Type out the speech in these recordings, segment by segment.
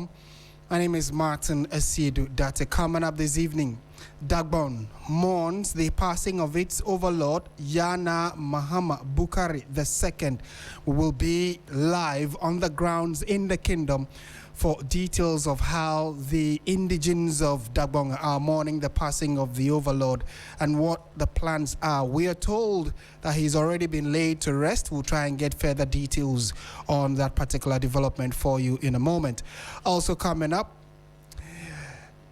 gmail.com. My name is Martin Asiedu-Dartey. Coming up this evening, Dabgon mourns the passing of its overlord, Na Mahama Abukari II. We will be live on the grounds in the kingdom for details of how the indigenes of Dabgon are mourning the passing of the overlord and what the plans are. We are told that he's already been laid to rest. We'll try and get further details on that particular development for you in a moment. Also coming up,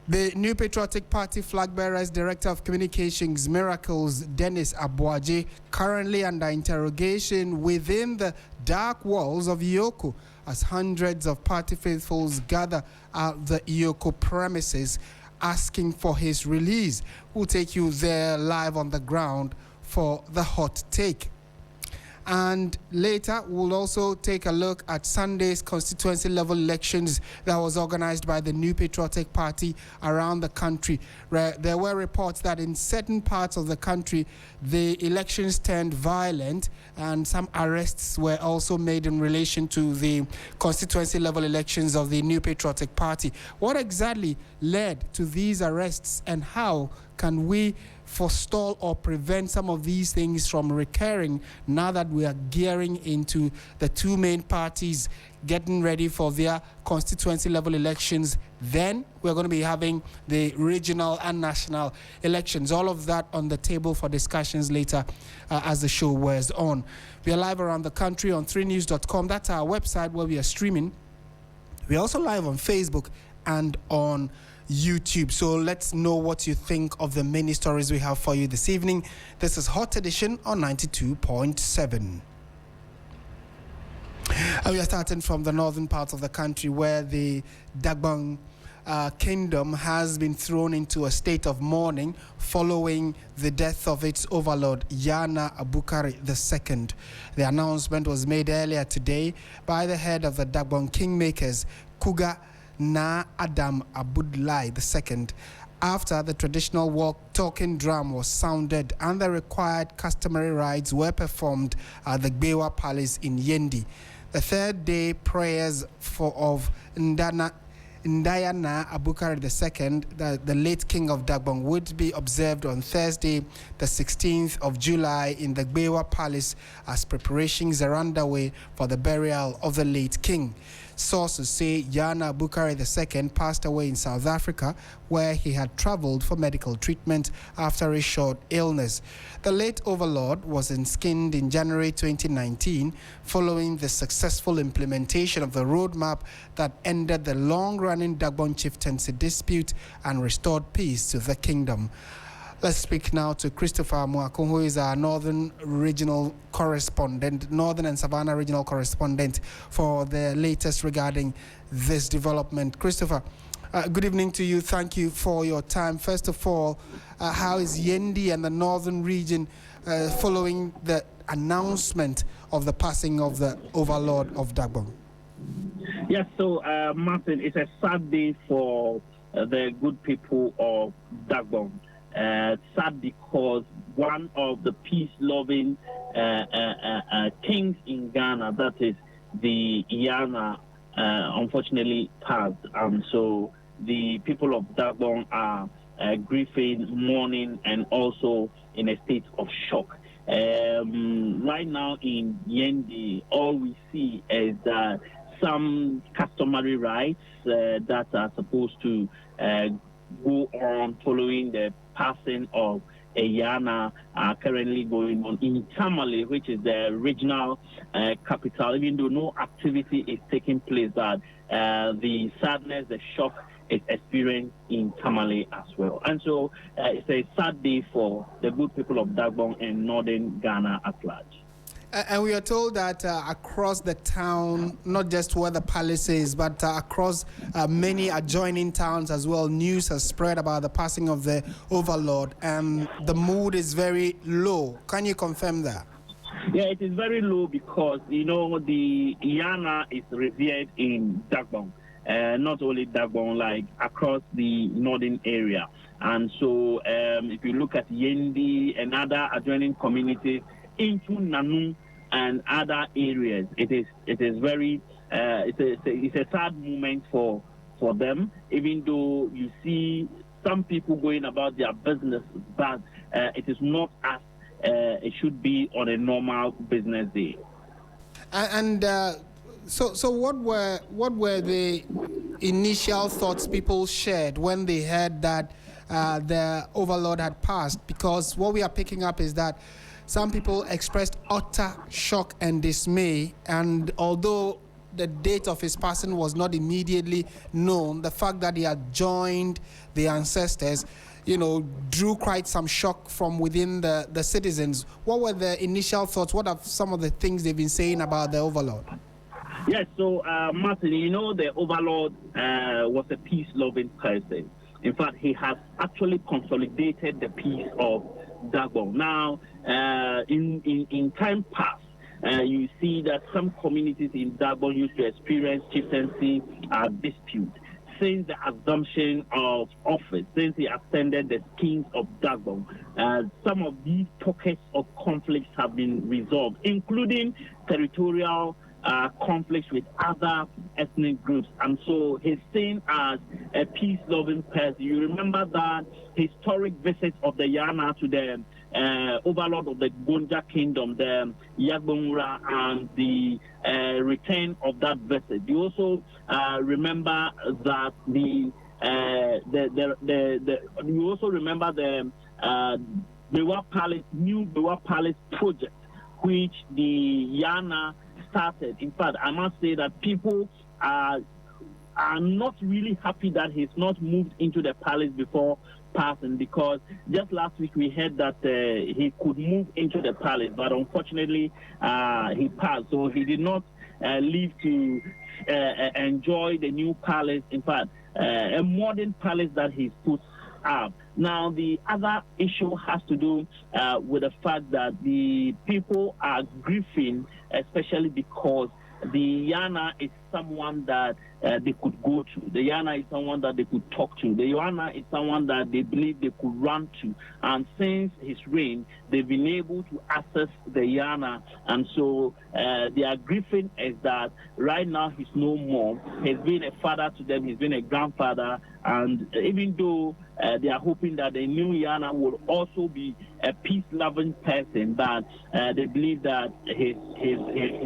the New Patriotic Party Flagbearer's Director of Communications Miracles, Denis Aboagye, currently under interrogation within the dark walls of EOCO as hundreds of party faithfuls gather at the EOCO premises asking for his release. We'll take you there live on the ground for the hot take. And later, we'll also take a look at Sunday's constituency level elections that was organized by the New Patriotic Party around the country. There were reports that in certain parts of the country, the elections turned violent and some arrests were also made in relation to the constituency level elections of the New Patriotic Party. What exactly led to these arrests, and how can we forestall or prevent some of these things from recurring now that we are gearing into the two main parties getting ready for their constituency level elections? Then we're going to be having the regional and national elections. All of that on the table for discussions later as the show wears on. We are live around the country on 3news.com. That's our website where we are streaming. We're also live on Facebook and on YouTube. So let's know what you think of the many stories we have for you this evening. This is Hot Edition on 92.7. And we are starting from the northern parts of the country where the Dabgon kingdom has been thrown into a state of mourning following the death of its overlord, Na Abukari II. The announcement was made earlier today by the head of the Dabgon Kingmakers, Kuga Na Adam Abudlai II, after the traditional walk-talking drum was sounded and the required customary rites were performed at the Gbewa Palace in Yendi. The third day prayers of Ndaya Na Abukari II, the late king of Dabgon, would be observed on Thursday, the 16th of July in the Gbewa Palace as preparations are underway for the burial of the late king. Sources say Na Abukari II passed away in South Africa, where he had traveled for medical treatment after a short illness. The late overlord was enskinned in January 2019 following the successful implementation of the roadmap that ended the long-running Dabgon chieftaincy dispute and restored peace to the kingdom. Let's speak now to Christopher Mwako, who is our northern regional correspondent, northern and Savannah regional correspondent for the latest regarding this development. Christopher, good evening to you. Thank you for your time. First of all, how is Yendi and the northern region following the announcement of the passing of the overlord of Dabgon? Yes, so Martin, it's a sad day for the good people of Dabgon. Sad because one of the peace-loving kings in Ghana, that is the Yana, unfortunately passed. So the people of Dabgon are grieving, mourning, and also in a state of shock. Right now in Yendi, all we see is that some customary rites that are supposed to go on following the passing of Yana are currently going on in Tamale, which is the regional capital, even though no activity is taking place, that the sadness, the shock is experienced in Tamale as well. And so it's a sad day for the good people of Dabgon and northern Ghana at large. And we are told that across the town, not just where the palace is, but across many adjoining towns as well, news has spread about the passing of the overlord, and the mood is very low. Can you confirm that? Yeah, it is very low because, you know, the Yana is revered in Dabgon. Not only Dabgon, like across the northern area. And so if you look at Yendi and other adjoining communities, into Nanu and other areas, it is very it's a sad moment for for them, even though you see some people going about their business, but it is not as it should be on a normal business day. And so what were the initial thoughts people shared when they heard that the overlord had passed? Because what we are picking up is that some people expressed utter shock and dismay, and although the date of his passing was not immediately known, the fact that he had joined the ancestors, drew quite some shock from within the citizens. What were the initial thoughts? What are some of the things they've been saying about the overlord? Yes, so Martin, the overlord was a peace-loving person. In fact, he has actually consolidated the peace of Dabgon. Now, in time past, you see that some communities in Dabgon used to experience chieftaincy dispute. Since the assumption of office, since he ascended the kings of Dabgon, some of these pockets of conflicts have been resolved, including territorial conflicts with other ethnic groups. And so he's seen as a peace-loving person. You remember that historic visit of the Yana to the overlord of the Gonja kingdom, the Yagbonra, and the return of that visit. You also remember that you also remember the new Bewa Palace project, which the Yana started. In fact, I must say that people are not really happy that he's not moved into the palace before passing, because just last week we heard that he could move into the palace, but unfortunately he passed, so he did not live to enjoy the new palace. In fact, a modern palace that he's put up. Now, the other issue has to do with the fact that the people are grieving, especially because the Yana is someone that they could go to. The Yana is someone that they could talk to. The Yana is someone that they believe they could run to. And since his reign, they've been able to access the Yana. And so their grieving is that right now he's no more. He's been a father to them. He's been a grandfather. And even though they are hoping that the new Yana will also be a peace-loving person, but they believe that his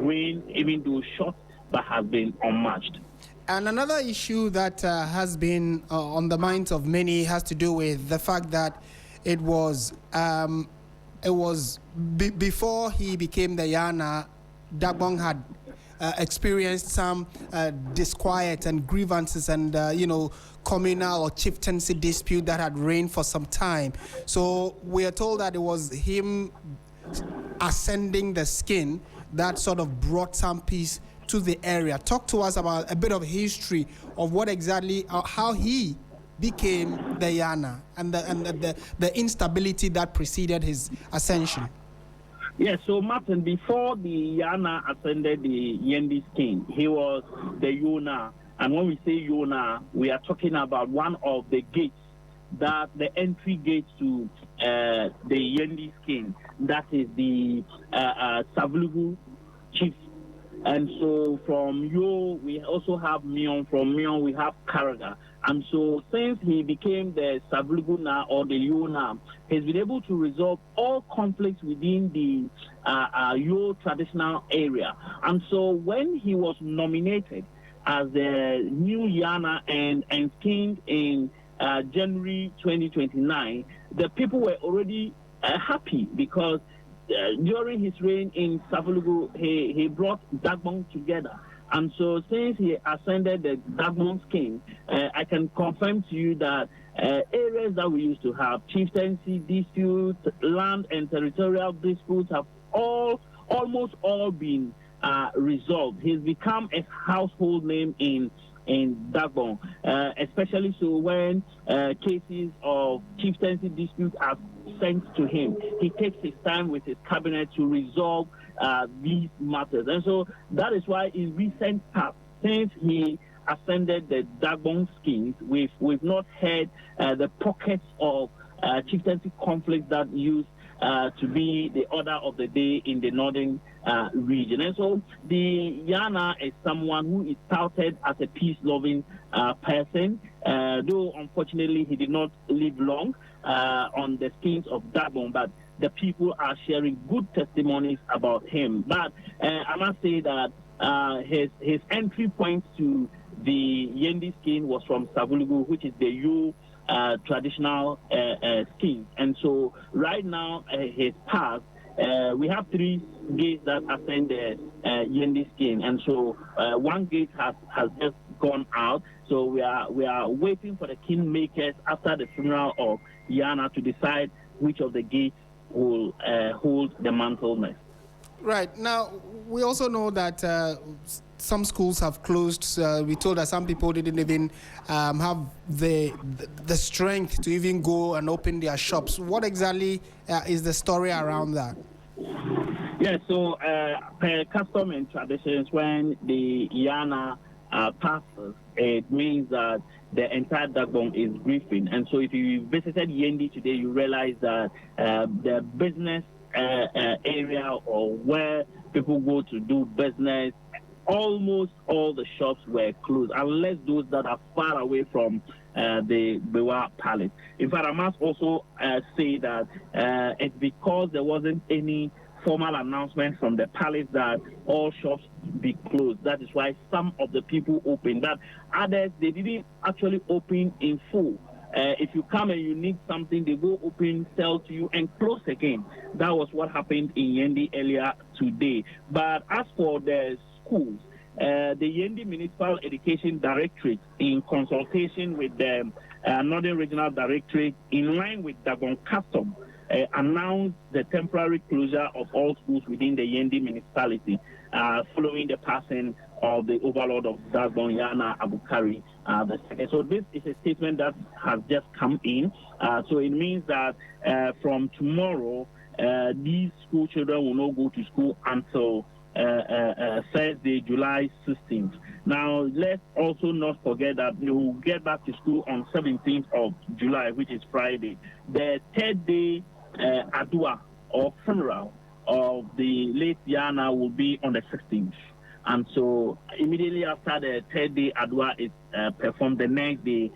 reign, even though short, but has been unmatched. And another issue that has been on the minds of many has to do with the fact that it was before he became the Yana, Dabgon had experienced some disquiet and grievances and communal or chieftaincy dispute that had reigned for some time. So we are told that it was him ascending the skin that sort of brought some peace to the area. Talk to us about a bit of history of what exactly, how he became the Yana and the instability that preceded his ascension. Yes, so Martin, before the Yana ascended the Yendi king, he was the Yona. And when we say Yona, we are talking about one of the gates, that the entry gate to the Yendi king, that is the Savlugu chief. And so from Yo, we also have Mion. From Mion, we have Karaga. And so since he became the Savluguna or the Yona, he's been able to resolve all conflicts within the Yo traditional area. And so when he was nominated as the new Yana and king in January 2029, the people were already happy because during his reign in Savlugu, he brought Dabgon together. And so since he ascended the Dabgon's king, I can confirm to you that areas that we used to have, chieftaincy disputes, land and territorial disputes, have almost all been resolved. He's become a household name in Dabgon, especially so when cases of chieftaincy disputes are sent to him. He takes his time with his cabinet to resolve these matters. And so that is why in recent past, since he ascended the Dabgon kings, we've not heard the pockets of chieftaincy conflict that used to be the order of the day in the northern region. And so the Yana is someone who is touted as a peace-loving person, though unfortunately he did not live long on the skins of Dabgon, but the people are sharing good testimonies about him. But I must say that his entry point to the Yendi skin was from Savulugu, which is the Yu traditional skin. And so right now, his path, we have 3 gates that ascend the Yendi skin. And so one gate has just gone out. So we are waiting for the kingmakers after the funeral of Yana to decide which of the gates will hold the mantle next. Right. Now, we also know that some schools have closed. We told that some people didn't even have the strength to even go and open their shops. What exactly is the story around that? Yeah, so per custom and traditions, when the Yana passes, it means that the entire Dabgon is grieving. And so if you visited Yendi today, you realize that the business area or where people go to do business, almost all the shops were closed, unless those that are far away from the Bewa Palace. In fact, I must also say that it's because there wasn't any formal announcement from the palace that all shops be closed. That is why some of the people opened. But others, they didn't actually open in full. If you come and you need something, they go open, sell to you, and close again. That was what happened in Yendi earlier today. But as for the schools, the Yendi Municipal Education Directorate, in consultation with the Northern Regional Directorate, in line with Dabgon Custom, announced the temporary closure of all schools within the Yendi municipality following the passing of the overlord of Dabgon, Na Mahama Abukari the second. So this is a statement that has just come in. So it means that from tomorrow, these school children will not go to school until Thursday, July 16th. Now, let's also not forget that they will get back to school on 17th of July, which is Friday. The 3rd day Adua or funeral of the late Yana will be on the 16th. And so immediately after the 3rd day Adua is performed, the next day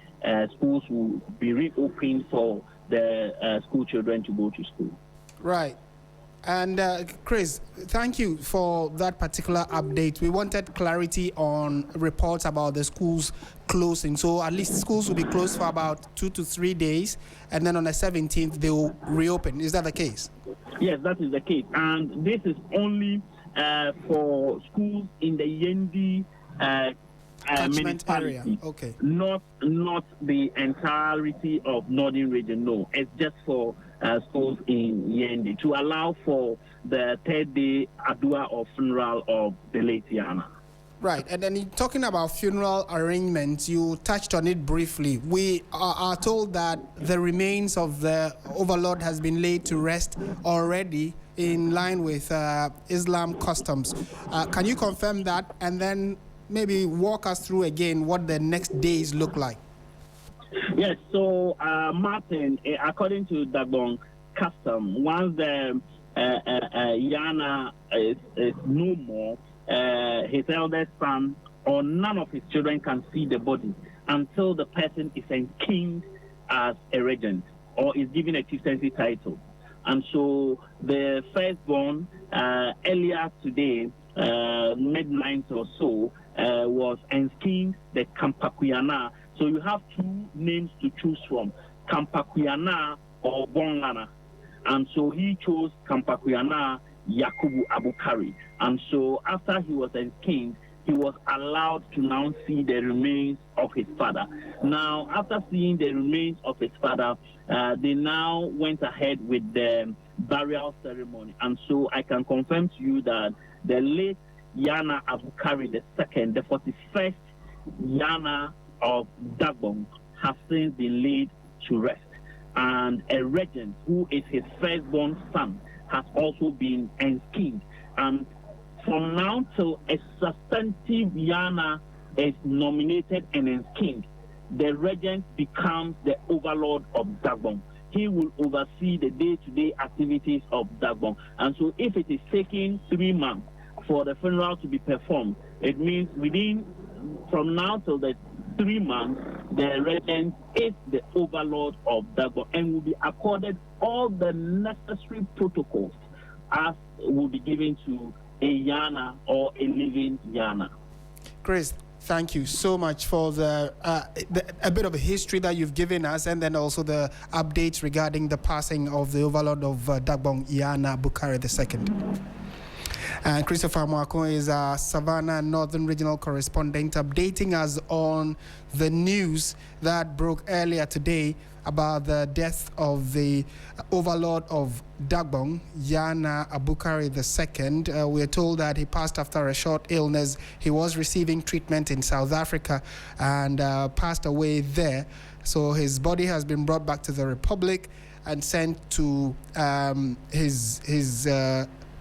schools will be reopened for the school children to go to school. Right. And Chris, thank you for that particular update. We wanted clarity on reports about the schools closing. So at least schools will be closed for about 2 to 3 days, and then on the 17th they will reopen. Is that the case? Yes, that is the case. And this is only for schools in the Yendi catchment area. Okay. Not the entirety of Northern Region. No, it's just for schools in Yendi to allow for the 3rd day Adua or funeral of the late Yana. Right, and then talking about funeral arrangements, you touched on it briefly. We are told that the remains of the overlord has been laid to rest already in line with Islam customs. Can you confirm that, and then maybe walk us through again what the next days look like? Yes, so Martin, according to Dabgon custom, once the Yana is no more, his eldest son or none of his children can see the body until the person is enkinned as a regent or is given a chieftaincy title. And so the firstborn earlier today, midnight or so, was enskinned the Kampakuyana. So you have 2 names to choose from, Kampakuyana or Bonlana. And so he chose Kampakuyana Yakubu Abukari. And so after he was enskinned, he was allowed to now see the remains of his father. Now, after seeing the remains of his father, they now went ahead with the burial ceremony. And so I can confirm to you that the late Yana Abukari II, the 41st Yana of Dabgon, has since been laid to rest. And a regent, who is his firstborn son, has also been enskinned. And from now till a substantive Yana is nominated and enskinned, the regent becomes the overlord of Dabgon. he will oversee the day-to-day activities of Dabgon. And so if it is taking 3 months for the funeral to be performed, it means from now till the 3 months, the regent is the overlord of Dabgon and will be accorded all the necessary protocols as will be given to a Yana or a living Yana. Chris, thank you so much for a bit of a history that you've given us, and then also the updates regarding the passing of the overlord of Dabgon, Na Mahama Abukari II. And Christopher Mwako is our Savannah Northern Regional Correspondent, updating us on the news that broke earlier today about the death of the overlord of Dabgon, Na Mahama Abukari II. We are told that he passed after a short illness. He was receiving treatment in South Africa and passed away there. So his body has been brought back to the Republic and sent to his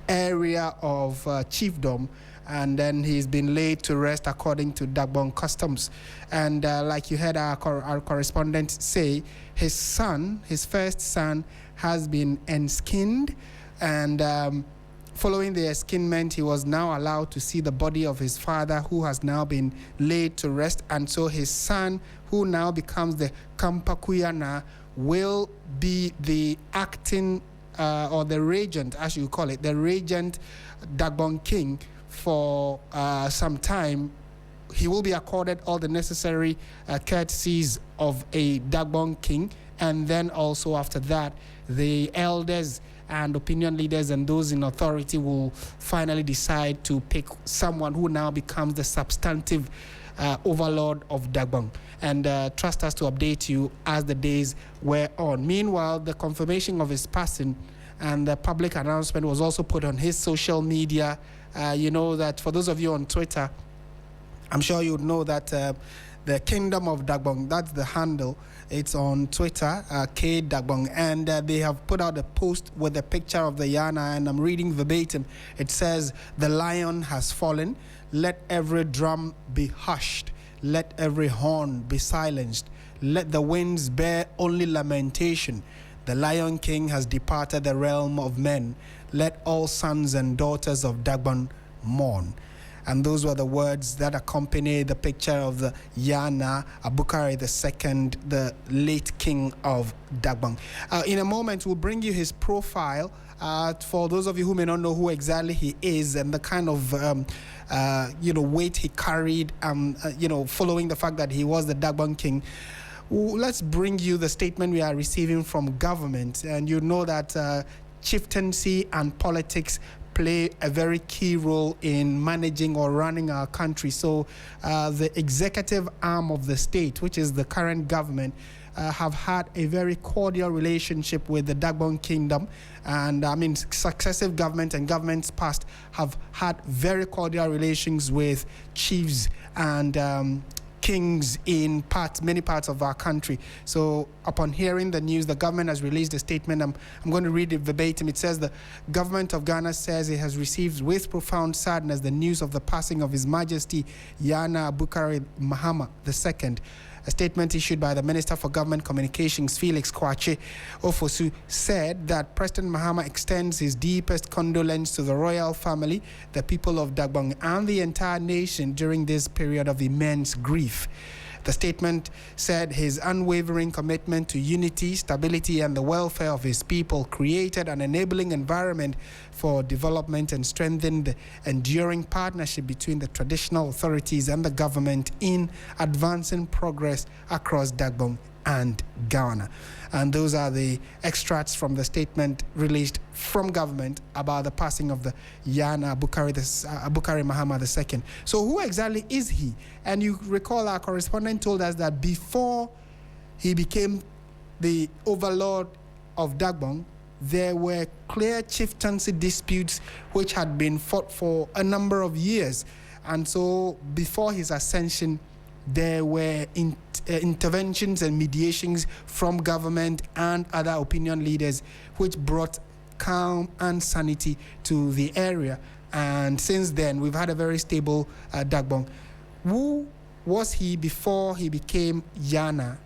area of chiefdom, and then he's been laid to rest according to Dabgon customs. And like you heard our correspondent say, his first son has been enskinned, and following the eskinment, he was now allowed to see the body of his father, who has now been laid to rest. And so his son, who now becomes the Kampakuyana, will be the acting or the regent, as you call it, the regent Dabgon king for some time. He will be accorded all the necessary courtesies of a Dabgon king, and then also after that, the elders and opinion leaders and those in authority will finally decide to pick someone who now becomes the substantive overlord of Dabgon. And trust us to update you as the days wear on. Meanwhile, the confirmation of his passing and the public announcement was also put on his social media. You know that for those of you on Twitter, I'm sure you would know that the Kingdom of Dabgon, that's the handle. It's on Twitter, K Dabgon, and they have put out a post with a picture of the Yana, and I'm reading verbatim. It says, "The lion has fallen. Let every drum be hushed. Let every horn be silenced. Let the winds bear only lamentation. The Lion King has departed the realm of men. Let all sons and daughters of Dabgon mourn." And those were the words that accompany the picture of the Na Mahama Abukari II, the late king of Dabgon. In a moment, we'll bring you his profile. For those of you who may not know who exactly he is and the kind of weight he carried, following the fact that he was the Dabgon king, let's bring you the statement we are receiving from government. And you know that chieftaincy and politics play a very key role in managing or running our country. So the executive arm of the state, which is the current government, have had a very cordial relationship with the Dabgon Kingdom. And I mean, successive governments and governments past have had very cordial relations with chiefs and kings in many parts of our country. So upon hearing the news, the government has released a statement. I'm going to read it verbatim. It says, "The government of Ghana says it has received with profound sadness the news of the passing of His Majesty Na Mahama Abukari II. A statement issued by the Minister for Government Communications, Felix Kwache Ofosu, said that President Mahama extends his deepest condolence to the royal family, the people of Dabgon, and the entire nation during this period of immense grief. The statement said his unwavering commitment to unity, stability, and the welfare of his people created an enabling environment for development and strengthened the enduring partnership between the traditional authorities and the government in advancing progress across Dabgon and Ghana." And those are the extracts from the statement released from government about the passing of the Na Mahama Abukari II. So who exactly is he? And you recall our correspondent told us that before he became the overlord of Dabgon, there were clear chieftaincy disputes which had been fought for a number of years. And so before his ascension, there were interventions and mediations from government and other opinion leaders, which brought calm and sanity to the area. And since then, we've had a very stable Dabgon. Who was he before he became Yana?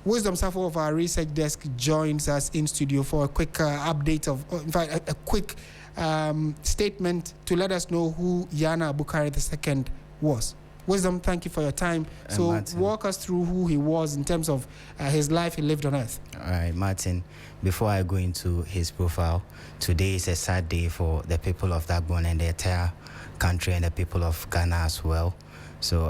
Wisdom Safo of our research desk joins us in studio for a quick update of, in fact, a quick statement to let us know who Yana Abukari II was. Wisdom, thank you for your time. So Martin, walk us through who he was in terms of his life he lived on earth. All right, Martin, before I go into his profile, today is a sad day for the people of Dabgon and the entire country and the people of Ghana as well. So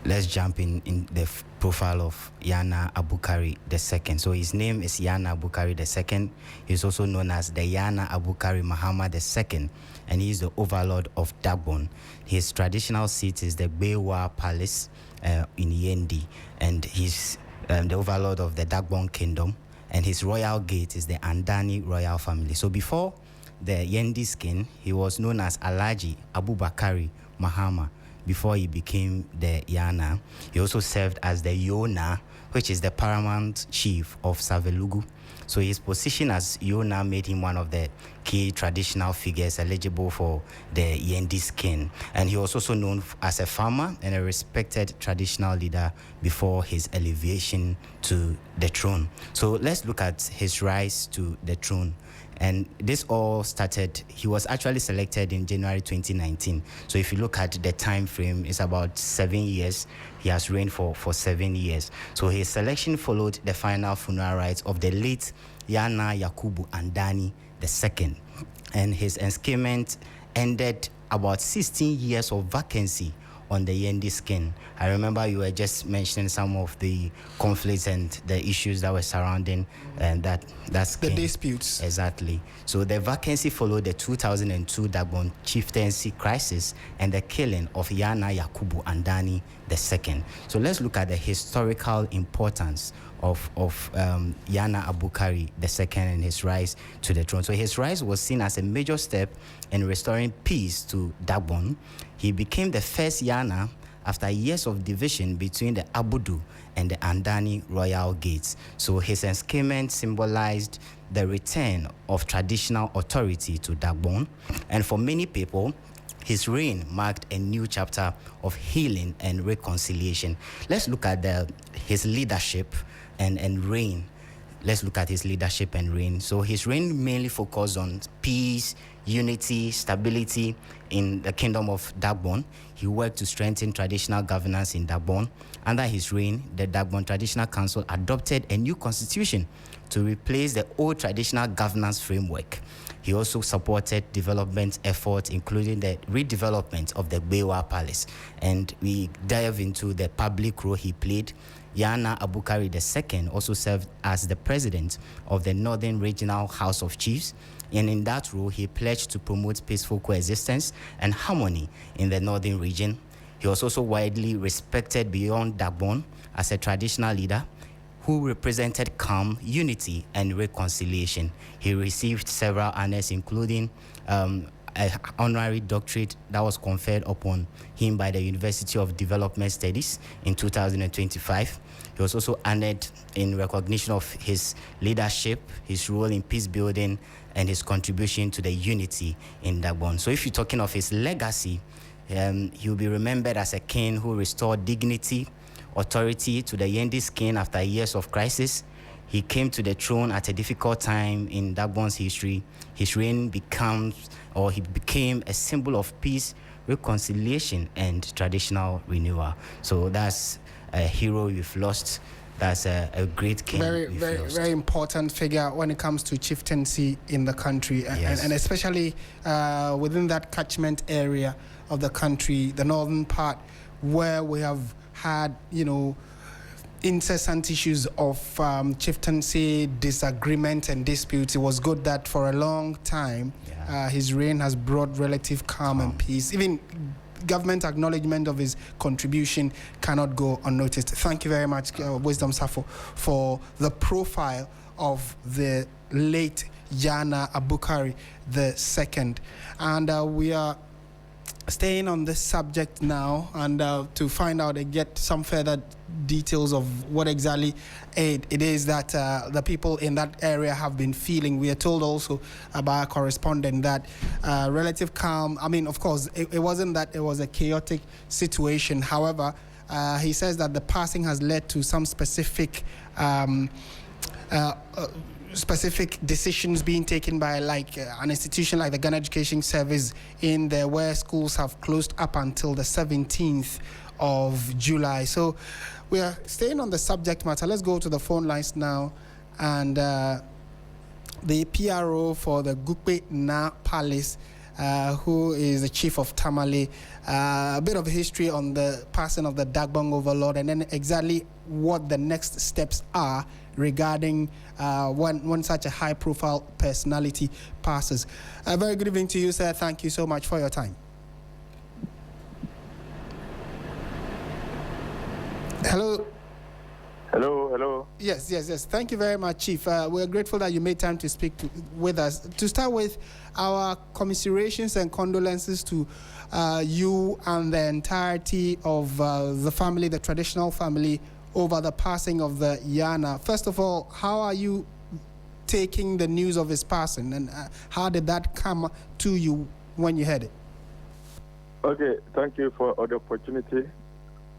let's jump in the profile of Yana Abukari II. So his name is Yana Abukari II. He's also known as the Yana Abukari Mahama II, and he is the overlord of Dabgon. His traditional seat is the Bewa Palace in Yendi, and he's the overlord of the Dabgon Kingdom, and his royal gate is the Andani royal family. So before the Yendi skin, he was known as Alhaji Abubakari Mahama. Before he became the Yana, he also served as the Yona, which is the paramount chief of Savelugu. So his position as Yona made him one of the key traditional figures eligible for the Yendi skin. And he was also known as a farmer and a respected traditional leader before his elevation to the throne. So let's look at his rise to the throne. And this all started, he was actually selected in January 2019. So if you look at the time frame, it's about 7 years. He has reigned for 7 years. So his selection followed the final funeral rites of the late Yana Yakubu Andani II. And his enslavement ended about 16 years of vacancy on the Yendi skin. I remember you were just mentioning some of the conflicts and the issues that were surrounding that skin. The disputes. Exactly. So the vacancy followed the 2002 Dabgon chieftaincy crisis and the killing of Yana Yakubu Andani II. So let's look at the historical importance of Yana Abukari II and his rise to the throne. So his rise was seen as a major step in restoring peace to Dabgon. He became the first Yana after years of division between the Abudu and the Andani royal gates. So his enslavement symbolized the return of traditional authority to Dabgon. And for many people, his reign marked a new chapter of healing and reconciliation. Let's look at his leadership and reign. Let's look at his leadership and reign. So his reign mainly focused on peace, unity, stability in the kingdom of Dabgon. He worked to strengthen traditional governance in Dabgon. Under his reign, the Dabgon Traditional Council adopted a new constitution to replace the old traditional governance framework. He also supported development efforts, including the redevelopment of the Bewa Palace. And we dive into the public role he played. Yana Abukari II also served as the president of the Northern Regional House of Chiefs, and in that role, he pledged to promote peaceful coexistence and harmony in the Northern region. He was also widely respected beyond Dabgon as a traditional leader who represented calm, unity, and reconciliation. He received several honors, including an honorary doctorate that was conferred upon him by the University of Development Studies in 2025. He was also honored in recognition of his leadership, his role in peace building, and his contribution to the unity in Dabgon. So if you're talking of his legacy, he will be remembered as a king who restored dignity, authority to the Yendi king after years of crisis. He came to the throne at a difficult time in Dabgon's history. His reign became a symbol of peace, reconciliation, and traditional renewal. So that's a hero we've lost. That's a great king. Very important figure when it comes to chieftaincy in the country, Yes. and especially within that catchment area of the country, the northern part, where we have had, incessant issues of chieftaincy, disagreement, and disputes. It was good that for a long time, his reign has brought relative calm and peace. Even government acknowledgement of his contribution cannot go unnoticed. Thank you very much, Wisdom Safo, for the profile of the late Yana Abukari II. And we are staying on this subject now, and to find out and get some further details of what exactly it is that the people in that area have been feeling. We are told also by our correspondent that relative calm. I mean, of course, it wasn't that it was a chaotic situation. However, He says that the passing has led to some specific specific decisions being taken by an institution like the Ghana Education Service in there, where schools have closed up until the 17th of July. So we are staying on the subject matter. Let's go to the phone lines now. And the PRO for the Gukpe Na Palace, who is the chief of Tamale, a bit of history on the passing of the Dabgon overlord, and then exactly what the next steps are regarding when such a high-profile personality passes. A very good evening to you, sir. Thank you so much for your time. Hello. Hello. Yes. Thank you very much, Chief. We're grateful that you made time to speak with us. To start with, our commiserations and condolences to you and the entirety of the family, the traditional family, over the passing of the Yana. First of all, how are you taking the news of his passing, and how did that come to you when you heard it? Okay, thank you for the opportunity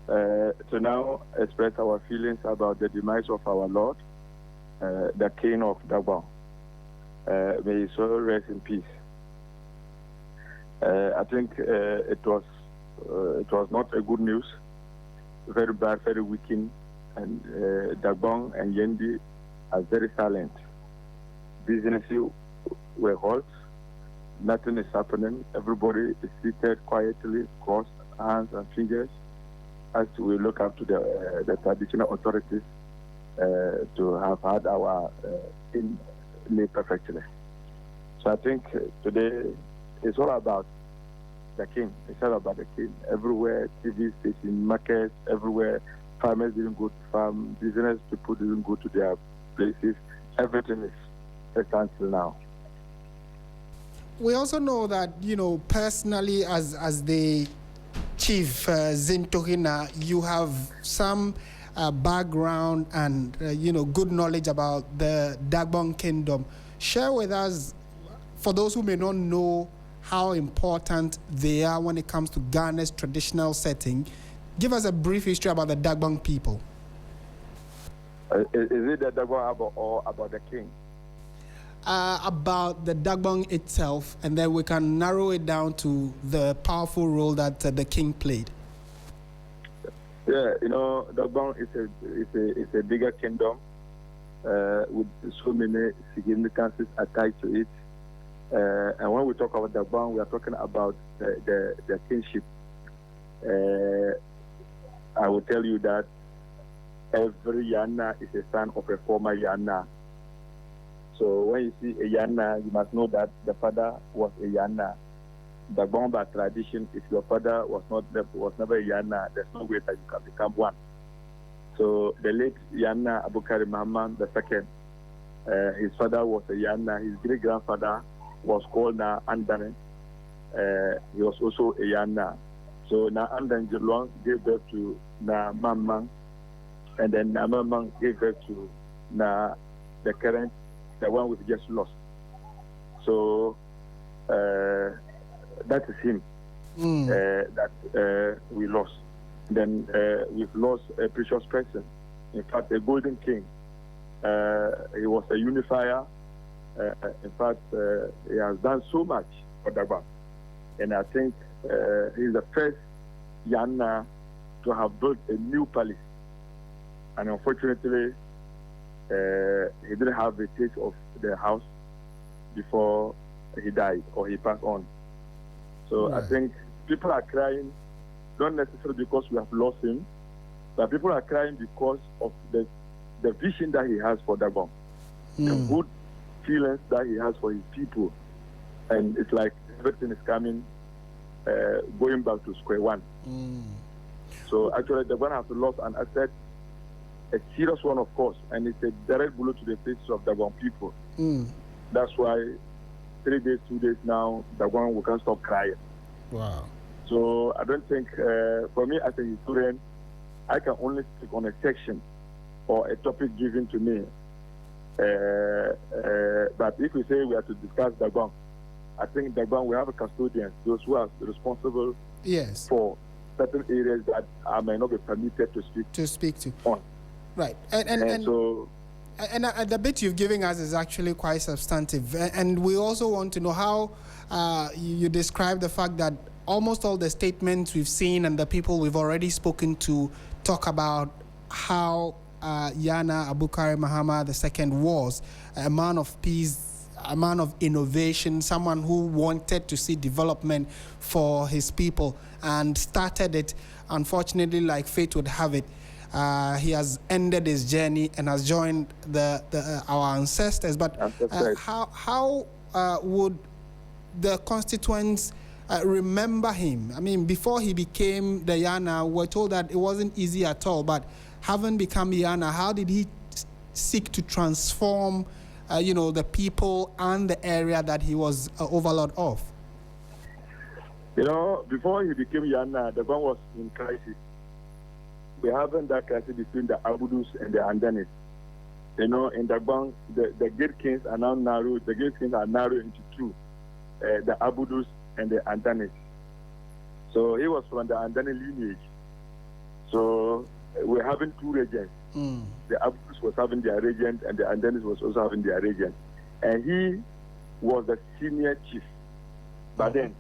to now express our feelings about the demise of our Lord, the King of Dabgon. May his soul rest in peace. I think it was not a good news, very bad, very weakened, and Dabgon and Yendi are very silent. Businesses were halt, nothing is happening. Everybody is seated quietly, crossed hands and fingers, as we look up to the traditional authorities to have had our in lay perfectly. So I think today it's all about the King. It's all about the King. Everywhere, TV station, markets, everywhere, farmers didn't go to farm, business people didn't go to their places. Everything is a standstill now. We also know that, personally, as the Chief Zintohina, you have some background and, good knowledge about the Dabgon Kingdom. Share with us, for those who may not know how important they are when it comes to Ghana's traditional setting, give us a brief history about the Dabgon people. Is it the Dabgon or about the King? About the Dabgon itself, and then we can narrow it down to the powerful role that the King played. Yeah, Dabgon is a bigger kingdom with so many significances attached to it. And when we talk about Dabgon, we are talking about the kingship. I will tell you that every Yana is a son of a former Yana. So when you see a Yana, you must know that the father was a Yana. Dabgon by tradition, if your father was never a Yana, there's no way that you can become one. So the late Na Abukari Mahama II, his father was a Yana. His great grandfather was called Na Andane. He was also a Yana. So Na Andane Jelong gave birth to Na Mahama, and then Na Mahama gave birth to the current, the one we've just lost. So that is him that we lost. Then we've lost a precious person. In fact, a golden king. He was a unifier. In fact, he has done so much for Dabgon. And I think he's the first Yana to have built a new palace. And unfortunately, he didn't have the taste of the house before he died or he passed on. So I think people are crying, not necessarily because we have lost him, but people are crying because of the vision that he has for Dabgon, the good feelings that he has for his people. And it's like everything is coming, going back to square one. So actually, Dabgon has lost an asset, a serious one, of course, and it's a direct blow to the faces of Dabgon people. That's why 3 days, 2 days now, Dabgon, we can't stop crying. Wow. So I don't think, for me as a historian, I can only speak on a section or a topic given to me. But if we say we have to discuss Dabgon, I think Dabgon, we have a custodian, those who are responsible for certain areas that I may not be permitted to speak to. On. Right. And so. And the bit you've given us is actually quite substantive. And we also want to know how you describe the fact that almost all the statements we've seen and the people we've already spoken to talk about how Na Mahama Abukari II was a man of peace, a man of innovation, someone who wanted to see development for his people and started it. Unfortunately, like fate would have it, he has ended his journey and has joined our ancestors. But how would the constituents remember him? I mean, before he became the Yana, we're told that it wasn't easy at all. But having become Yana, how did he seek to transform, the people and the area that he was overlord of? Before he became Yana, the one was in crisis. We haven't that crisis between the Abudus and the Andanis. In Dabgon, the Great Kings are now narrowed. The Great Kings are narrowed into two, the Abudus and the Andanis. So he was from the Andani lineage. So we're having two regents. The Abudus was having their regent, and the Andanis was also having their regent. And he was the senior chief by then.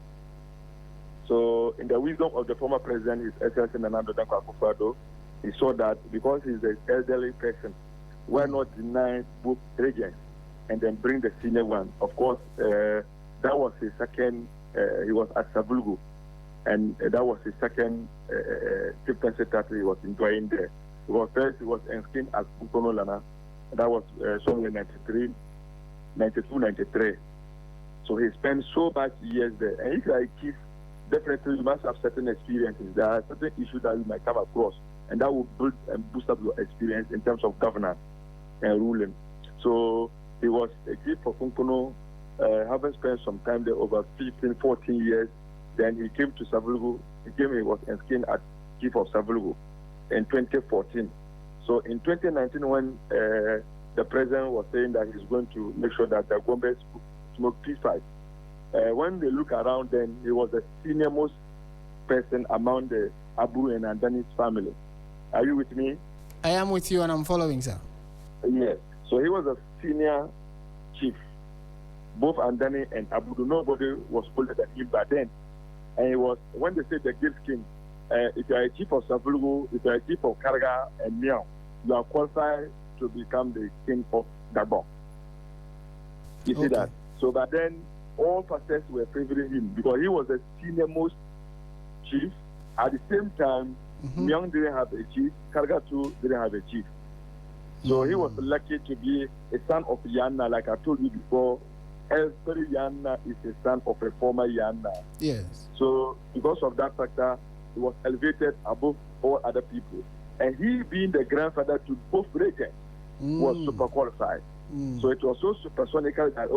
So, in the wisdom of the former president, His Excellency Nana Akufo-Addo, he saw that because he's an elderly person, why not deny both regents and then bring the senior one? Of course, that was his second, he was at Savulgo, and that was his second chieftaincy title he was enjoying there. Because first he was enskined as Nkono Lana, that was somewhere 92, 93. So he spent so much years there. And if you are a chief, definitely you must have certain experiences. There are certain issues that you might come across, and that will build and boost up your experience in terms of governance and ruling. So he was a chief for Kunkuno, having spent some time there over 15, 14 years. Then he came to Savulgo. He was enskined as chief of Savulgo in 2014. So in 2019, when the president was saying that he's going to make sure that the Gombe smoke peace pipe, when they look around, then he was the senior most person among the Abu and Andani's family. Are you with me? I am with you, and I'm following, sir. Yes. So he was a senior chief, both Andani and Abu. Nobody was older than him by then. And he was, when they say the Gift King, if you are a chief of Savulgo, if you are a chief of Karga and Miao, you are qualified to become the king of Dabgon. You see that? So by then, all pastors were favoring him because he was the senior most chief. At the same time, Myong didn't have a chief, Karga too didn't have a chief. So he was lucky to be a son of Yana, like I told you before. Every Yana is a son of a former Yana. Yes. So because of that factor, he was elevated above all other people. And he, being the grandfather to both regents, was super qualified. So it was so supersonical that,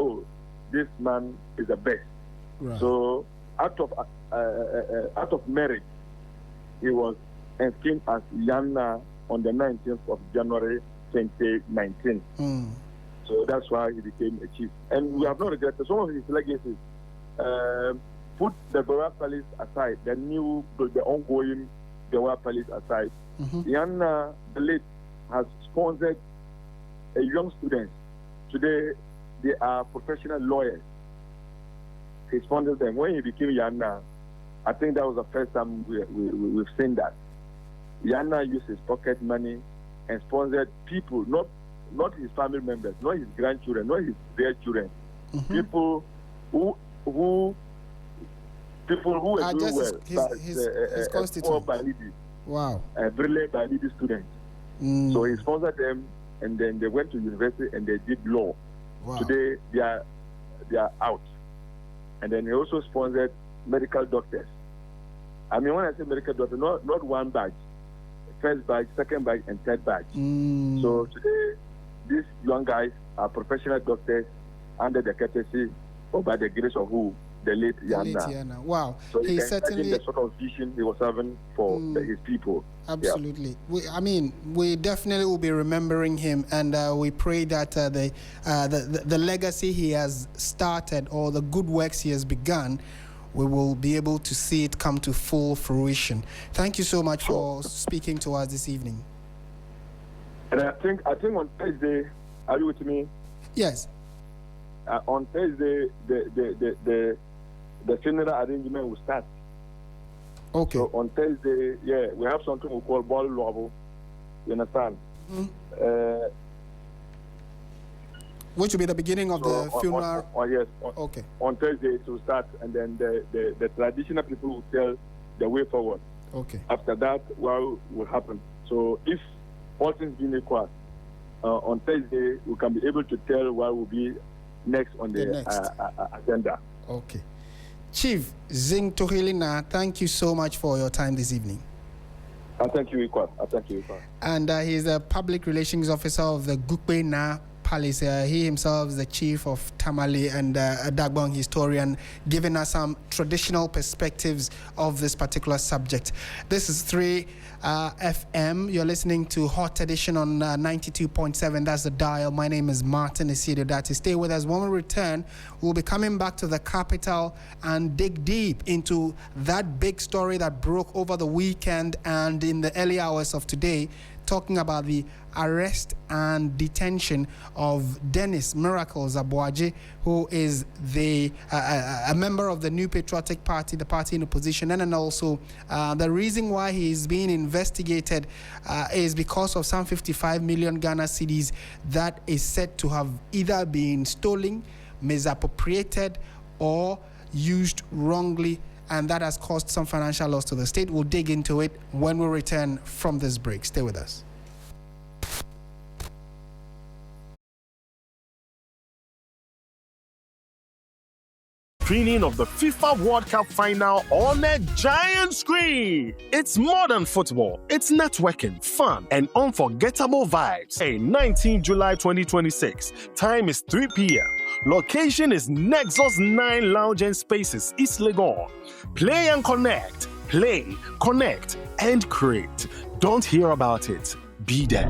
this man is the best. Right. So out of merit, he was enskined as Yana on the 19th of January 2019. So that's why he became a chief. And we have not regretted some of his legacies. Put the Bewa Palace aside, the ongoing Bewa Palace aside. Yana, the late, has sponsored a young student. Today, they are professional lawyers. He sponsored them. When he became Yana, I think that was the first time we've seen that. Yana used his pocket money and sponsored people, not his family members, not his grandchildren, not his dear children. People who were doing well. His constituent. Wow. A brilliant Balidi student. So he sponsored them, and then they went to university and they did law. Wow. Today they are out. And then he also sponsored medical doctors. I mean, when I say medical doctor, not one badge. First badge, second badge, and third badge. So today, these young guys are professional doctors under the courtesy or by the grace of who? The late Yana. Wow. So he certainly the sort of vision he was having for his people. Absolutely. Yeah. We definitely will be remembering him, and we pray that the legacy he has started or the good works he has begun we will be able to see it come to full fruition. Thank you so much for speaking to us this evening. And I think on Thursday, are you with me? Yes. On Thursday, the funeral arrangement will start. Okay. So on Thursday, we have something we call ball lobble. You understand? Mm-hmm. Which will be the beginning of the funeral? Yes. Okay. On Thursday it will start, and then the traditional people will tell the way forward. Okay. After that, what will happen? So if all things being equal, on Thursday we can be able to tell what will be next on the agenda. Okay. Chief Zing Tohilina, thank you so much for your time this evening. I thank you, Ikwa. And he's the public relations officer of the Gukwe Na Palace. He himself is the chief of Tamale and a Dabgon historian, giving us some traditional perspectives of this particular subject. This is 3 FM. You're listening to Hot Edition on 92.7. That's the dial. My name is Martin Asiedu-Dartey. Stay with us. When we return, we'll be coming back to the capital and dig deep into that big story that broke over the weekend and in the early hours of today, talking about the arrest and detention of Denis Aboagye, who is a member of the New Patriotic Party, the party in opposition, and also the reason why he is being investigated is because of some 55 million Ghana cedis that is said to have either been stolen, misappropriated, or used wrongly, and that has caused some financial loss to the state. We'll dig into it when we return from this break. Stay with us. Screening of the FIFA World Cup final on a giant screen. It's more than football. It's networking, fun, and unforgettable vibes. Hey, 19 July 2026. Time is 3 p.m. Location is Nexus 9 Lounge and Spaces, East Legon. Play and connect. Play, connect, and create. Don't hear about it. Be there.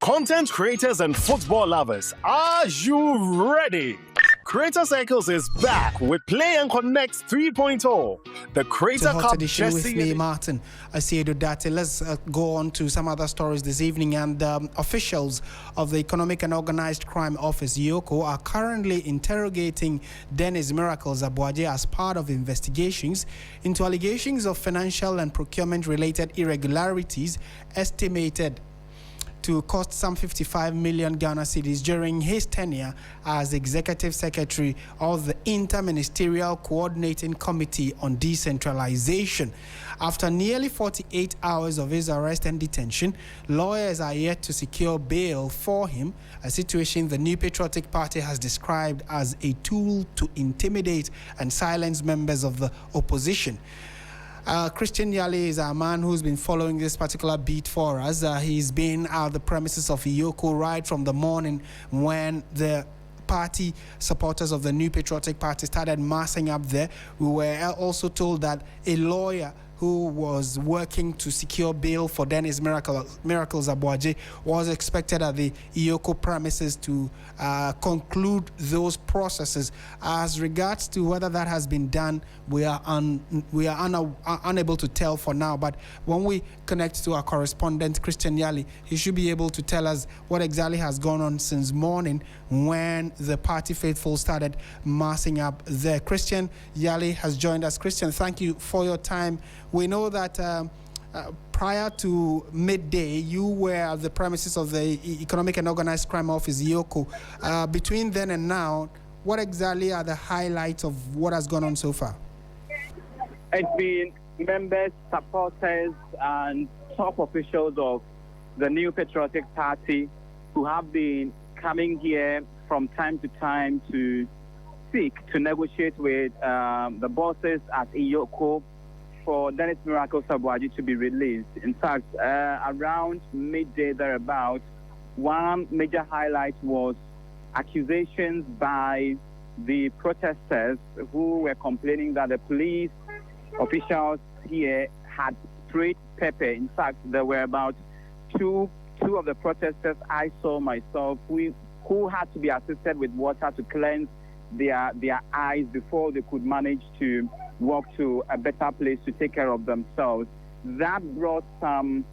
Content creators and football lovers, are you ready? Creator Cycles is back with Play and Connect 3.0. The Creator Hot Cup Edition with me, Martin Asiedu-Dartey. Let's go on to some other stories this evening. And officials of the Economic and Organized Crime Office, EOCO, are currently interrogating Denis Aboagye as part of investigations into allegations of financial and procurement-related irregularities estimated to cost some 55 million Ghana cedis during his tenure as Executive Secretary of the Interministerial Coordinating Committee on Decentralization. After nearly 48 hours of his arrest and detention, lawyers are yet to secure bail for him, a situation the New Patriotic Party has described as a tool to intimidate and silence members of the opposition. Christian Yali is a man who's been following this particular beat for us. He's been at the premises of EOCO right from the morning when the party supporters of the New Patriotic Party started massing up there. We were also told that a lawyer who was working to secure bail for Denis Aboagye was expected at the EOCO premises to conclude those processes. As regards to whether that has been done, we are unable to tell for now. But when we connect to our correspondent, Christian Yali, he should be able to tell us what exactly has gone on since morning when the party faithful started massing up there. Christian Yali has joined us. Christian, thank you for your time. We know that prior to midday, you were at the premises of the Economic and Organized Crime Office, EOCO. Between then and now, what exactly are the highlights of what has gone on so far? It's been members, supporters, and top officials of the New Patriotic Party who have been coming here from time to time to seek to negotiate with the bosses at EOCO for Denis Aboagye to be released. In fact, around midday thereabout, one major highlight was accusations by the protesters who were complaining that the police officials here had sprayed pepper. In fact, there were about two of the protesters I saw myself who had to be assisted with water to cleanse their eyes before they could manage to walk to a better place to take care of themselves. That brought some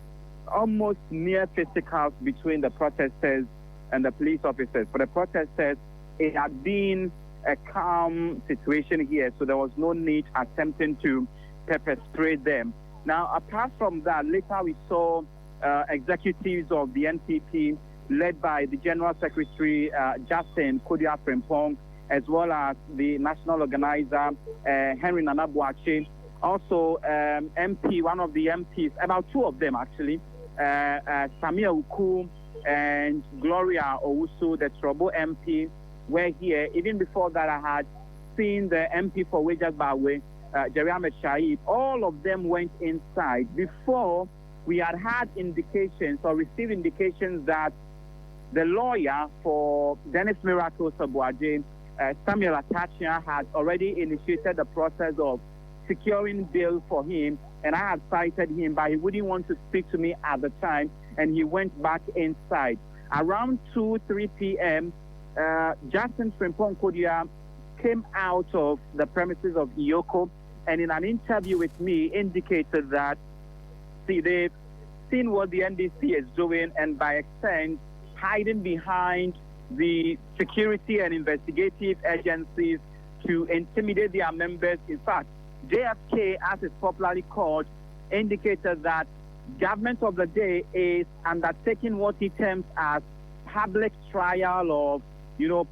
almost near fisticuffs between the protesters and the police officers. For the protesters, it had been a calm situation here, so there was no need attempting to pepper spray them. Now, apart from that, later we saw executives of the NPP led by the General Secretary, Justin Kodia Frimpong, as well as the national organizer, Henry Nana Boakye. Also, MP, one of the MPs, about two of them actually, Samia Uku and Gloria Owusu, the Trobo MP, were here. Even before that, I had seen the MP for Wejak Bawe, Jerry Ahmed Shaib. All of them went inside before we had indications or received indications that the lawyer for Denis Aboagye, Samuel Atachia, had already initiated the process of securing bail for him, and I had cited him, but he wouldn't want to speak to me at the time, and he went back inside. Around 2-3 p.m., Justin Frimpong Kodia came out of the premises of EOCO, and in an interview with me indicated that, see, they've seen what the NDC is doing, and by extent, hiding behind the security and investigative agencies to intimidate their members. In fact, JFK, as it's popularly called, indicated that government of the day is undertaking what he terms as public trial of,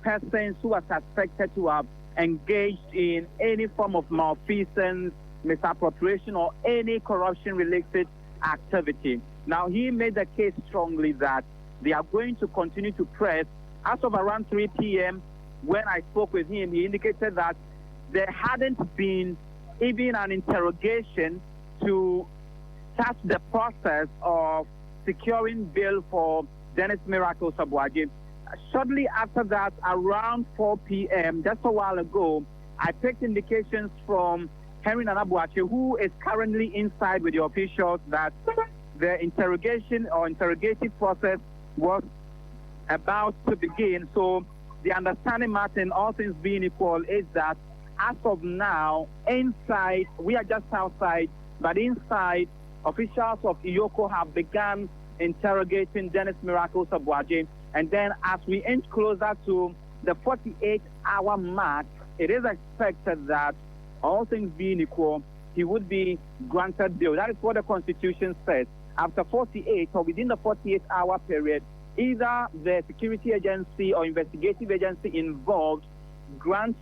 persons who are suspected to have engaged in any form of malfeasance, misappropriation, or any corruption-related activity. Now, he made the case strongly that they are going to continue to press. As of around 3 p.m., when I spoke with him, he indicated that there hadn't been even an interrogation to start the process of securing bail for Denis Aboagye. Shortly after that, around 4 p.m., just a while ago, I picked indications from Henry Nana Boakye, who is currently inside with the officials, that the interrogation or interrogative process was about to begin. So the understanding, Martin, all things being equal, is that as of now, inside, we are just outside, but inside, officials of EOCO have begun interrogating Denis Aboagye. And then as we inch closer to the 48-hour mark, it is expected that, all things being equal, he would be granted bail. That is what the Constitution says. After 48 or within the 48-hour period, either the security agency or investigative agency involved grants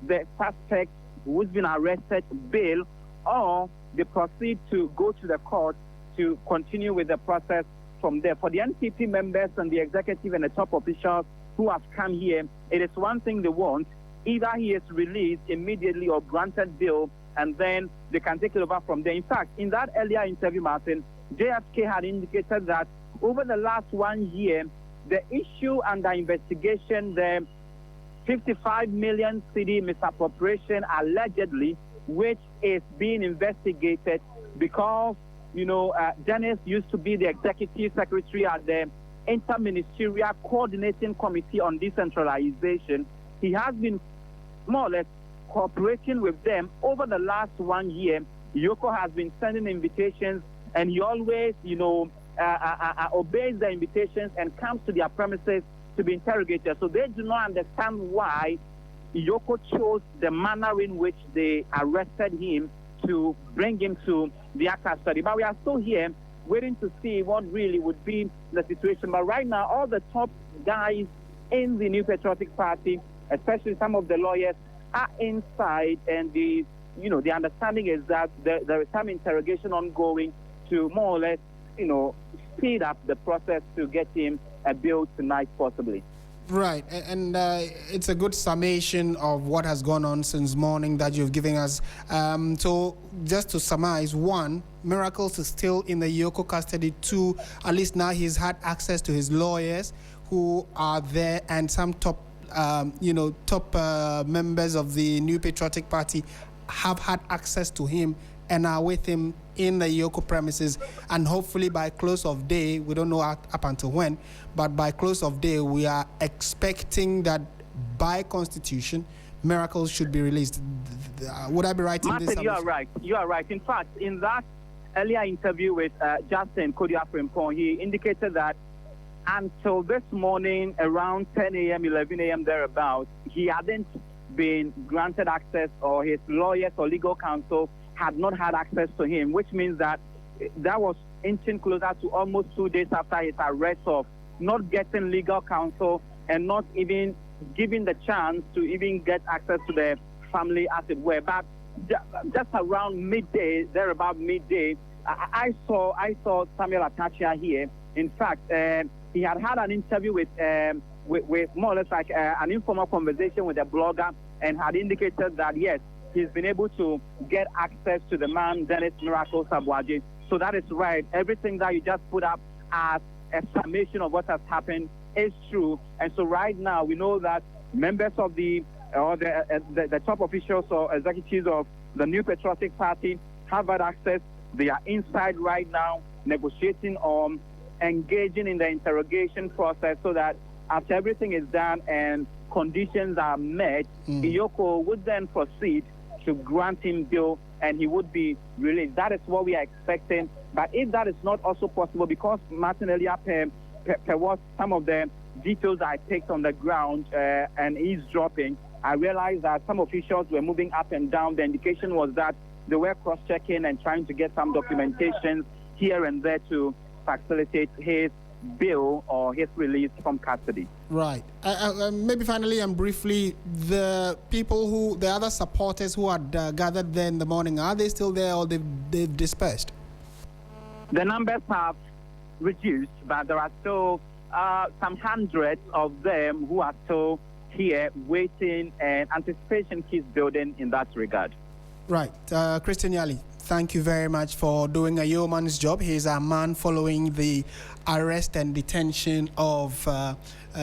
the suspect who's been arrested bail, or they proceed to go to the court to continue with the process from there. For the NPP members and the executive and the top officials who have come here, it is one thing they want. Either he is released immediately or granted bail, and then they can take it over from there. In fact, in that earlier interview, Martin, JFK had indicated that over the last 1 year, the issue under investigation, the 55 million cedi misappropriation allegedly, which is being investigated because, Dennis used to be the executive secretary at the Interministerial Coordinating Committee on Decentralization. He has been more or less cooperating with them over the last 1 year. EOCO has been sending invitations, and he always, obeys the invitations and comes to their premises to be interrogated. So they do not understand why EOCO chose the manner in which they arrested him to bring him to their custody. But we are still here waiting to see what really would be the situation. But right now, all the top guys in the New Patriotic Party, especially some of the lawyers, are inside, and the understanding is that there is some interrogation ongoing to more or less, speed up the process to get him a bail tonight, possibly. Right, and it's a good summation of what has gone on since morning that you've given us. So just to summarize, 1, Miracles is still in the EOCO custody. 2, at least now he's had access to his lawyers who are there, and some top members of the New Patriotic Party have had access to him and are with him in the EOCO premises. And hopefully by close of day, we don't know up until when, but by close of day, we are expecting that by Constitution, Miracles should be released. Would I be right in this? Martin, you are right. You are right. In fact, in that earlier interview with Justin Kodia-Frimpong, he indicated that until this morning, around 10 a.m., 11 a.m. thereabouts, he hadn't been granted access, or his lawyers or legal counsel had not had access to him, which means that was inching closer to almost 2 days after his arrest, of not getting legal counsel and not even given the chance to even get access to the family, as it were. But just around midday, I saw Samuel Atachia here. In fact, he had an interview with more or less like an informal conversation with a blogger, and had indicated that yes, he's been able to get access to the man, Denis Aboagye. So that is right. Everything that you just put up as a summation of what has happened is true. And so right now we know that members of the top officials or executives of the New Patriotic Party have had access. They are inside right now negotiating on engaging in the interrogation process, so that after everything is done and conditions are met, EOCO would then proceed to grant him bail and he would be released. That is what we are expecting. But if that is not also possible, because Martin earlier was some of the details I picked on the ground and eavesdropping, I realized that some officials were moving up and down. The indication was that they were cross-checking and trying to get some documentation here and there to facilitate his bail or his release from custody. Right. Maybe finally and briefly, the other supporters who had gathered there in the morning, are they still there or they've dispersed? The numbers have reduced, but there are still some hundreds of them who are still here waiting, and anticipation keeps building in that regard. Right. Christian Yali, thank you very much for doing a yeoman's job. He's a man following the arrest and detention of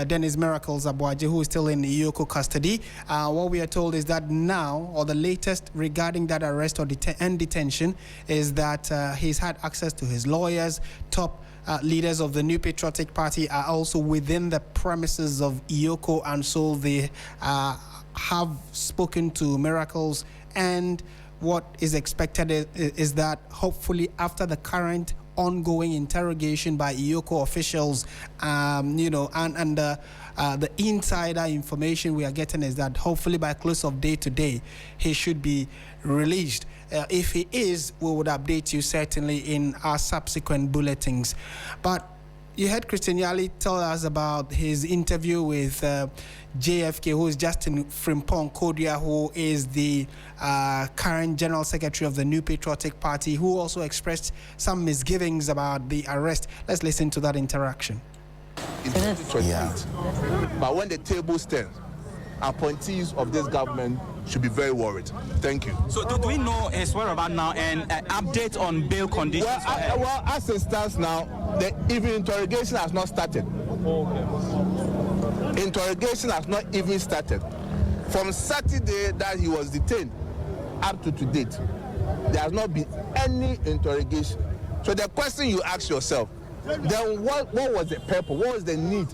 Denis Aboagye, who is still in EOCO custody. What we are told is that now, or the latest regarding that arrest or detention, is that he's had access to his lawyers. Top leaders of the New Patriotic Party are also within the premises of EOCO, and so they have spoken to Miracles. And what is expected is that hopefully after the current ongoing interrogation by EOCO officials, and the insider information we are getting is that hopefully by close of day today, he should be released. If he is, we would update you certainly in our subsequent bulletins. But you heard Christian Yali tell us about his interview with JFK, who is Justin Frimpong Kodia, who is the current General Secretary of the New Patriotic Party, who also expressed some misgivings about the arrest. Let's listen to that interaction. In 2028. But when the table stands, appointees of this government should be very worried. Thank you. So do we know his whereabouts now and update on bail conditions? Well, as it stands now, the even interrogation has not started. Interrogation has not even started. From Saturday that he was detained up to date, there has not been any interrogation. So the question you ask yourself, then what was the purpose? What was the need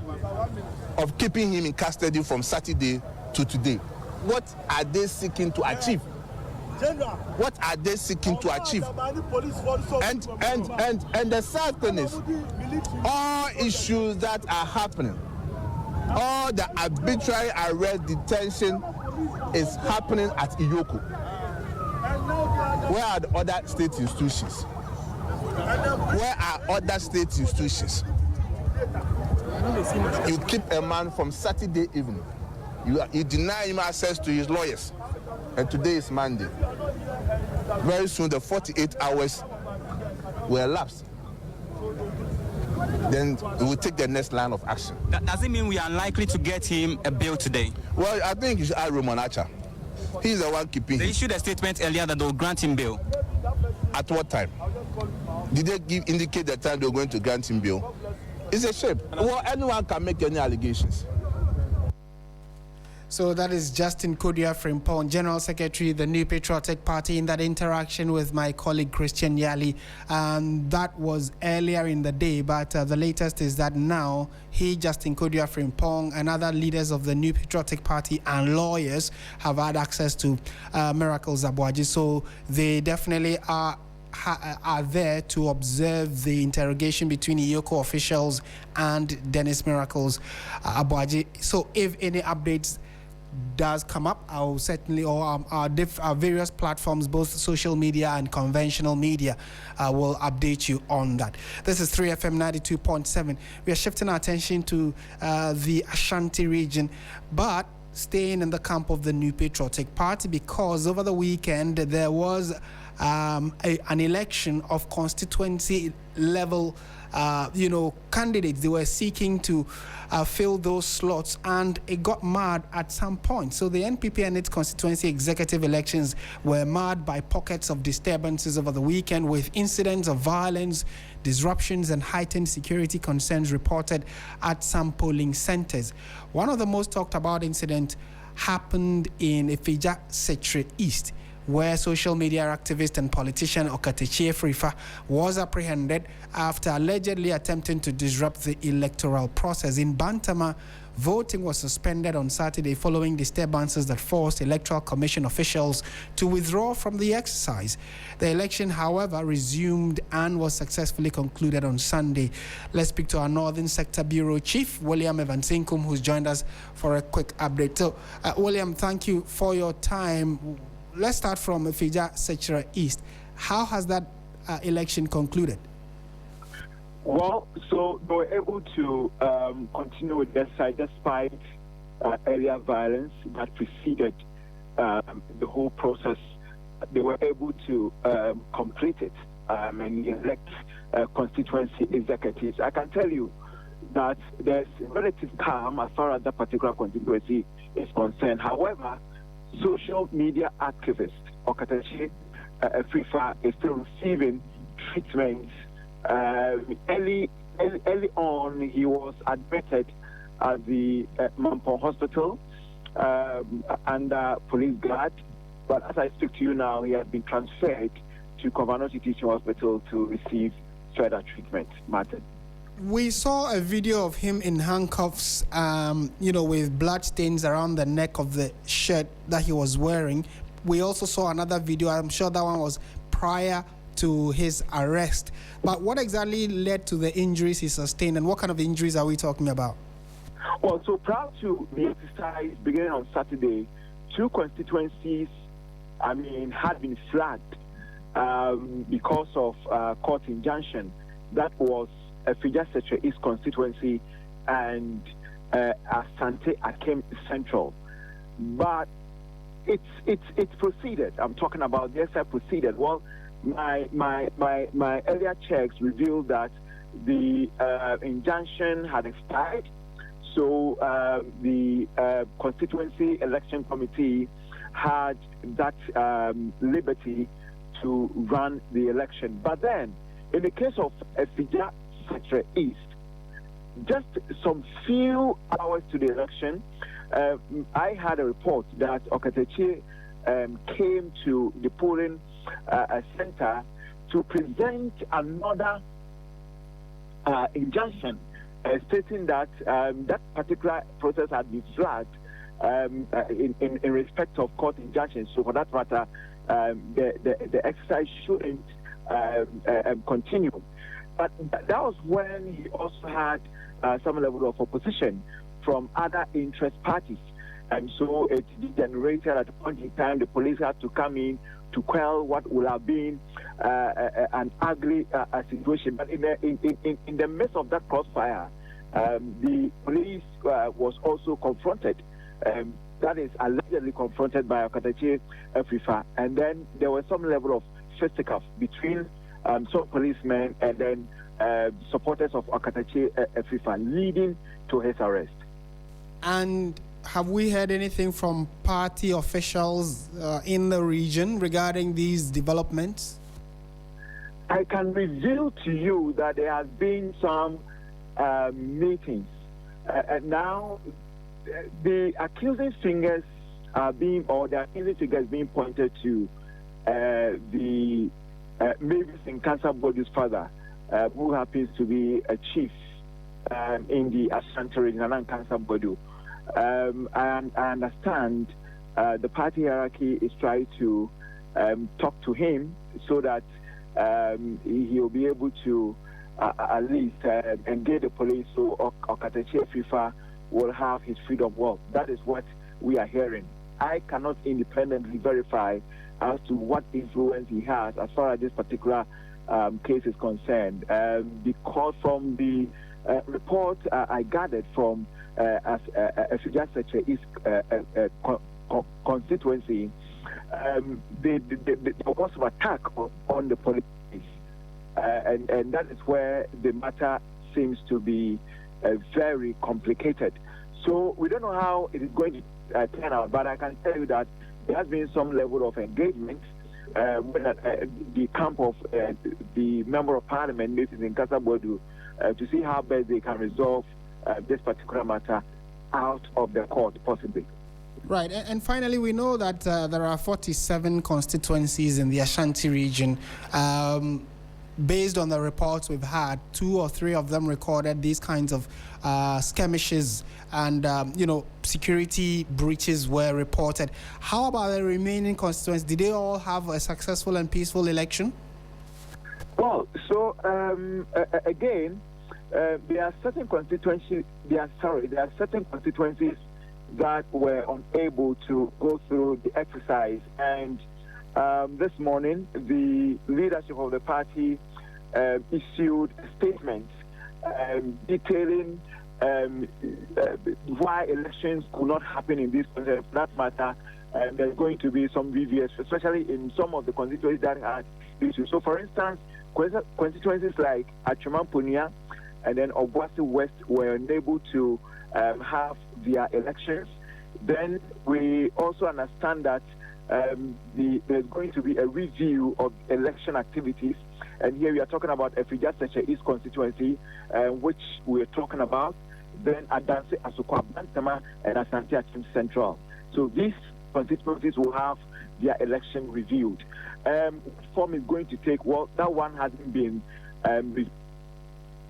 of keeping him in custody from Saturday to today? What are they seeking to achieve? What are they seeking to achieve? And the sad thing is, all issues that are happening, all the arbitrary arrest, detention is happening at EOCO. Where are the other state institutions? Where are other state institutions? You keep a man from Saturday evening. You deny him access to his lawyers. And today is Monday. Very soon the 48 hours will elapse. Then we will take the next line of action. Does it mean we are likely to get him a bail today? Well, I think you should add Roman Acha. He's the one keeping him. They issued a statement earlier that they will grant him bail. At what time? Did they indicate the time they were going to grant him bail? It's a shame. Well, anyone can make any allegations. So that is Justin Kodia Frimpong, General Secretary, the New Patriotic Party, in that interaction with my colleague Christian Yali. And that was earlier in the day, but the latest is that now he, Justin Kodia Frimpong, and other leaders of the New Patriotic Party and lawyers have had access to Miracles Aboagye. So they definitely are there to observe the interrogation between EOCO officials and Denis Miracles Aboagye. So if any updates does come up, I'll certainly, or our various platforms, both social media and conventional media, will update you on that. This is 3FM 92.7. We are shifting our attention to the Ashanti region, but staying in the camp of the New Patriotic Party, because over the weekend there was an election of constituency level candidates. They were seeking to fill those slots, and it got marred at some point. So the NPP and its constituency executive elections were marred by pockets of disturbances over the weekend, with incidents of violence, disruptions, and heightened security concerns reported at some polling centers. One of the most talked about incidents happened in Ifeja Setre East, where social media activist and politician Okatechie Frifa was apprehended after allegedly attempting to disrupt the electoral process. In Bantama, voting was suspended on Saturday following disturbances that forced Electoral Commission officials to withdraw from the exercise. The election, however, resumed and was successfully concluded on Sunday. Let's speak to our Northern Sector Bureau Chief, William Evansinkum, who's joined us for a quick update. So, William, thank you for your time. Let's start from Ifeja Setre East. How has that election concluded? Well, so they were able to continue with their side despite earlier violence that preceded the whole process. They were able to complete it and elect constituency executives. I can tell you that there's relative calm as far as that particular constituency is concerned. However, social media activist Okatechie Frifa is still receiving treatment. Early on, he was admitted at the Mampo Hospital under police guard. But as I speak to you now, he has been transferred to Covanoti Teaching Hospital to receive further treatment. Martin. We saw a video of him in handcuffs, with blood stains around the neck of the shirt that he was wearing. We also saw another video. I'm sure that one was prior to his arrest. But what exactly led to the injuries he sustained, and what kind of injuries are we talking about? Well, so prior to the exercise beginning on Saturday, two constituencies, had been flagged because of court injunction. That was Ifeja Setre East constituency and Asante Akem Central. But it's proceeded. I'm talking about the SI proceeded. Well, my earlier checks revealed that the injunction had expired, so the constituency election committee had that liberty to run the election. But then, in the case of Ifeja Setre East, just some few hours to the election, I had a report that Okatechie came to the polling center to present another injunction stating that that particular process had been flagged in respect of court injunctions. So for that matter, the exercise shouldn't continue. But that was when he also had some level of opposition from other interest parties. And so it degenerated at a point in time. The police had to come in to quell what would have been an ugly situation. But in the midst of that crossfire, the police was also confronted. That is allegedly confronted by Okatechie Frifa. And then there was some level of fisticuffs between some policemen and then supporters of Okatechie Frifa, leading to his arrest. And have we heard anything from party officials in the region regarding these developments? I can reveal to you that there has been some meetings. And now the accusing fingers being pointed to the Mavis Nkasa-Bodu's father, who happens to be a chief in the Ashanti region, Nkasa-Bodu. And I understand the party hierarchy is trying to talk to him so that he'll be able to at least engage the police, so Okatachi FIFA will have his freedom of work. That is what we are hearing. I cannot independently verify as to what influence he has as far as this particular case is concerned, because from the report I gathered from a East constituency, there was some attack on the police, and that is where the matter seems to be very complicated. So we don't know how it is going to turn out, but I can tell you that there has been some level of engagement with the camp of the Member of Parliament, Mrs. Nkasa-Bodu, to see how best they can resolve this particular matter out of the court, possibly. Right, and finally, we know that there are 47 constituencies in the Ashanti region. Based on the reports we've had, 2 or 3 of them recorded these kinds of skirmishes and, security breaches were reported. How about the remaining constituencies? Did they all have a successful and peaceful election? Well, so again, there are certain constituencies. There are certain constituencies that were unable to go through the exercise, and this morning the leadership of the party issued a statement detailing why elections could not happen in this context. For that matter, there's going to be some VVS, especially in some of the constituencies that had issues. So, for instance, constituencies like Achimampunia and then Obuasi West were unable to have their elections. Then we also understand that there's going to be a review of election activities, and here we are talking about Efija Seche East constituency, which we're talking about, then Adanse Asokwa Bantama and Asante Achim Central. So these constituencies will have their election reviewed. What form is going to take? Well, that one hasn't been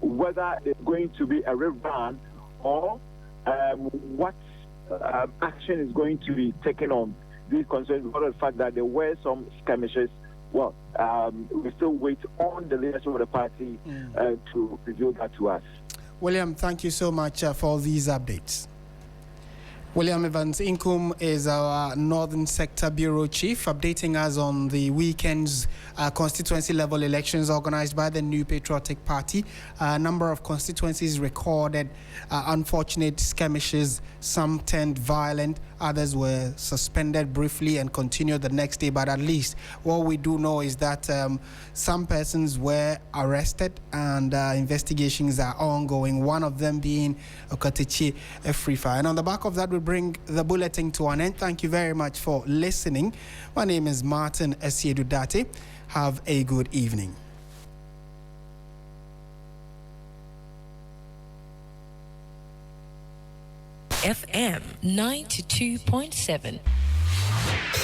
whether there's going to be a rerun or what action is going to be taken on these concerns, because of the fact that there were some skirmishes. Well, we still wait on the leadership of the party to reveal that to us. William, thank you so much for these updates. William Evans Inkum is our Northern Sector Bureau Chief, updating us on the weekend's constituency-level elections organized by the New Patriotic Party. A number of constituencies recorded unfortunate skirmishes. Some turned violent, others were suspended briefly and continued the next day. But at least what we do know is that some persons were arrested and investigations are ongoing, one of them being Okatachi Efrifa. And on the back of that, we bring the bulletin to an end. Thank you very much for listening. My name is Martin Asiedu-Dartey. Have a good evening. FM 92.7